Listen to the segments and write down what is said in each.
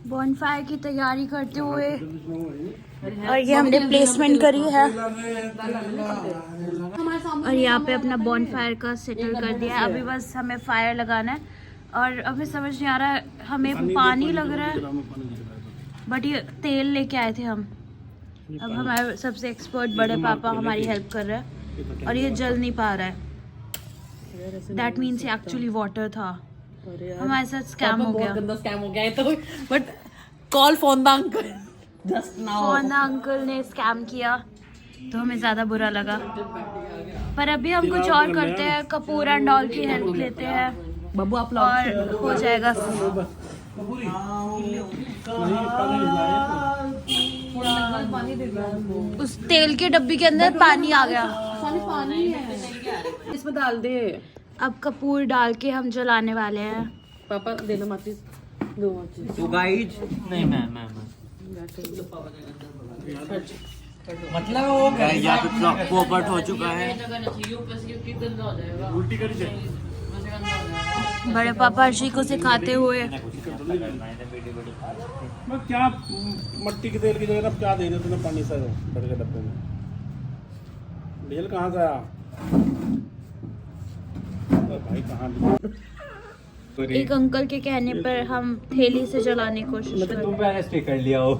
Bonfire की तैयारी करते हुए, और ये हमने प्लेसमेंट करी है और यहाँ पे अपना बॉनफायर का सेटल कर दिया है। अभी बस हमें फायर लगाना है और अभी समझ नहीं आ रहा है, हमें पानी लग रहा है बट ये तेल लेके आए थे हम। अब हमारे सबसे एक्सपर्ट बड़े पापा हमारी हेल्प कर रहे हैं और ये जल नहीं पा रहा है। दैट मीन्स एक्चुअली वाटर था। हमारे साथ स्कैम हो गया। गंदा स्कैम हो गया है तो but call phone the uncle just now. Phone uncle ने स्कैम किया तो हमें ज्यादा बुरा लगा, पर अभी हम कुछ और करते हैं, कपूर एंड ऑल की हेल्प लेते हैं बाबू आप और हो जाएगा। उस तेल के डब्बी के अंदर पानी आ गया। पानी है इसमें डाल दे। अब कपूर डाल के हम जलाने वाले हैं। पापा देना माचिस दो माचिस। तो गाइस नहीं मैं मतलब वो यहाँ पे पोपट हो चुका है। उल्टी करी जाए। बड़े पापा अर्शी को सिखाते हुए क्या मट्टी के तेल की जगह अब क्या दे रहे तूने पानी से बड़े के डब्बे में? डीजल कहाँ से आया? भाई कहाँ? एक अंकल के कहने पर हम थैली से जलाने की कोशिश कर तुम पहले स्टिक कर लिया हो।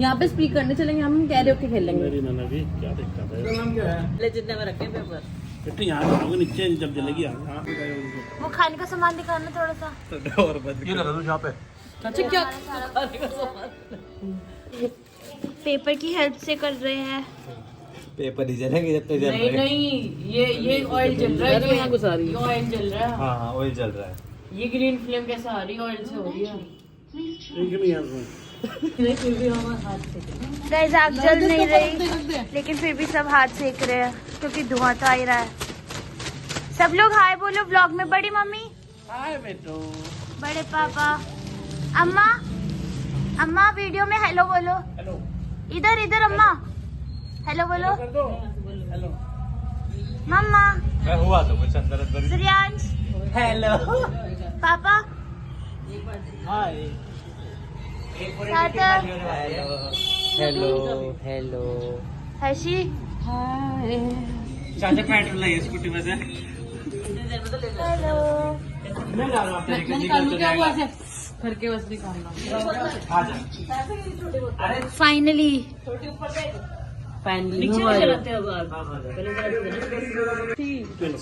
यहाँ पे स्पीक करने चलेंगे हम कैरियोके खेलेंगे। मेरी नन्ना जी क्या दिक्कत है? नाम क्या है? ले जितने में रखे पेपर बेटे यहाँ जाओगे नीचे जब जलेगी यहाँ पे गए उनको। वो खाने का सामान दिखाना थोड़ा सा। और बंद क्यों लगा तू यहाँ पे? अच्छा क्या पेपर की हेल्प से कर रहे हैं। पेपर ही जलेंगे जब तक जल रहे। नहीं ये ऑयल जल रहा है। यहाँ घुसा रही ये ऑयल जल रहा है। हाँ ऑयल जल रहा है। ये ग्रीन फ्लेम कैसे आ रही है? ऑयल से हो रही है। ठीक नहीं है इसमें। नहीं फिर भी हमारे हाथ से गाइस आग जल नहीं रही लेकिन फिर भी सब हाथ सेक रहे हैं क्योंकि धुआं तो आ ही रहा है। सब लोग हाय बोलो व्लॉग में। बड़ी मम्मी हाय बेटो। बड़े पापा, अम्मा अम्मा वीडियो में हेलो बोलो। हेलो। इधर इधर अम्मा हेलो बोलो। कर दो। हेलो। मम्मा, मैं हुआ तो कुछ अंदर अंदर। श्रेयांश, हेलो। पापा, हाय। सार्थक, हेलो हेलो। हर्षी, चाचा पेट्रोल लाइए स्कूटी में से। हेलो। मैं जा रहा हूँ निकालूं क्या वो ऐसे करके बस निकालना। आ जा। फाइनली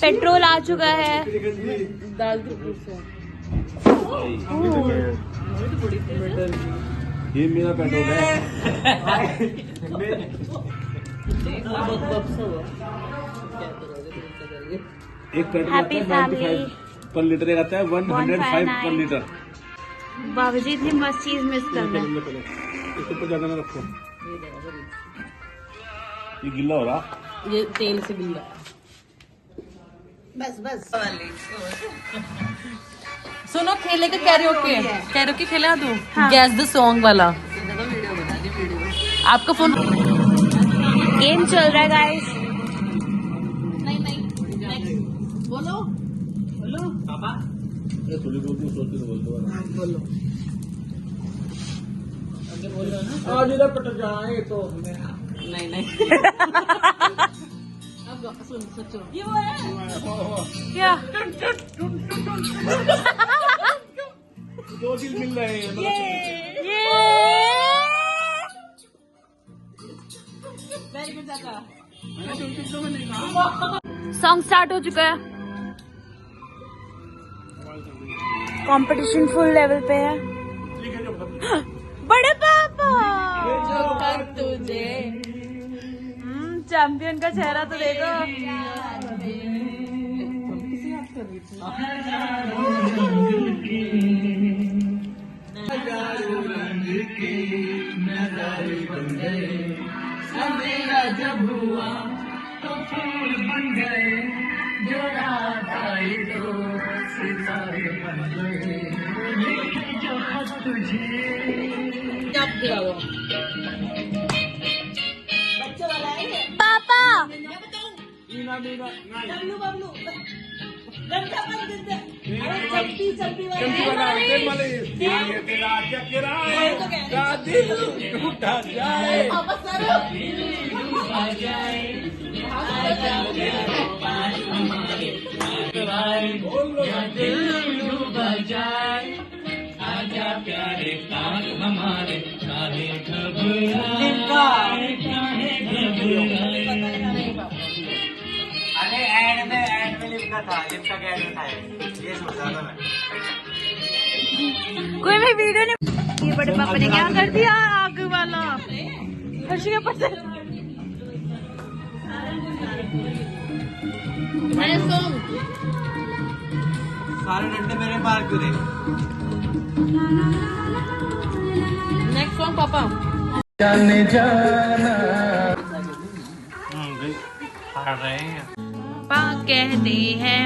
पेट्रोल आ चुका है। दाल के ऊपर से ये मेरा पेट्रोल है। एक पेट्रोल आता हैप्पी है फैमिली। 95 पर लीटर, एक आता है 105 पर लीटर। बाबूजी इतनी मस्त चीज मिस करना है। इसके ऊपर ज्यादा ना रखो, ये गिल्ला हो रहा। ये तेल से गिल्ला। सुनो खेले का कैरियोके खेला तू? गैस द सॉन्ग वाला। आपका फोन गेम चल रहा है गाइस। बोलो पापा थोड़ी बहुत सोच के बोल दो। आज इधर पट जाए तो नहीं अब सुन सोचो ये वो है क्या? दो चीज मिल रहे हैं। वेरी गुड चाचा। सॉन्ग स्टार्ट हो चुका है। कंपटीशन फुल लेवल पे है। बड़े पापा तुझे चैंपियन का चेहरा तो देखो। जब हुआ तो फूल बन गए, जो रात आई तो सितारे बन गए, जो खत तुझे पापा चलती वाला तेल वाले ये तेरा चकरा का दिल टूटा जाए दिल डूबा जाए आजा प्यारे कान हमारे काहे घबराए काहे घबराए। अरे एड में लिखा था, लिखा क्या एड था ये सोचा था मैं। कोई भी वीडियो नहीं। ये बड़े पापा ने क्या कर दिया आग वाला हर्षी के पता सारे डंडे मेरे पार क्यों रहे? नेक्स्ट सॉन्ग पापा। जाने जाना पापा कहते हैं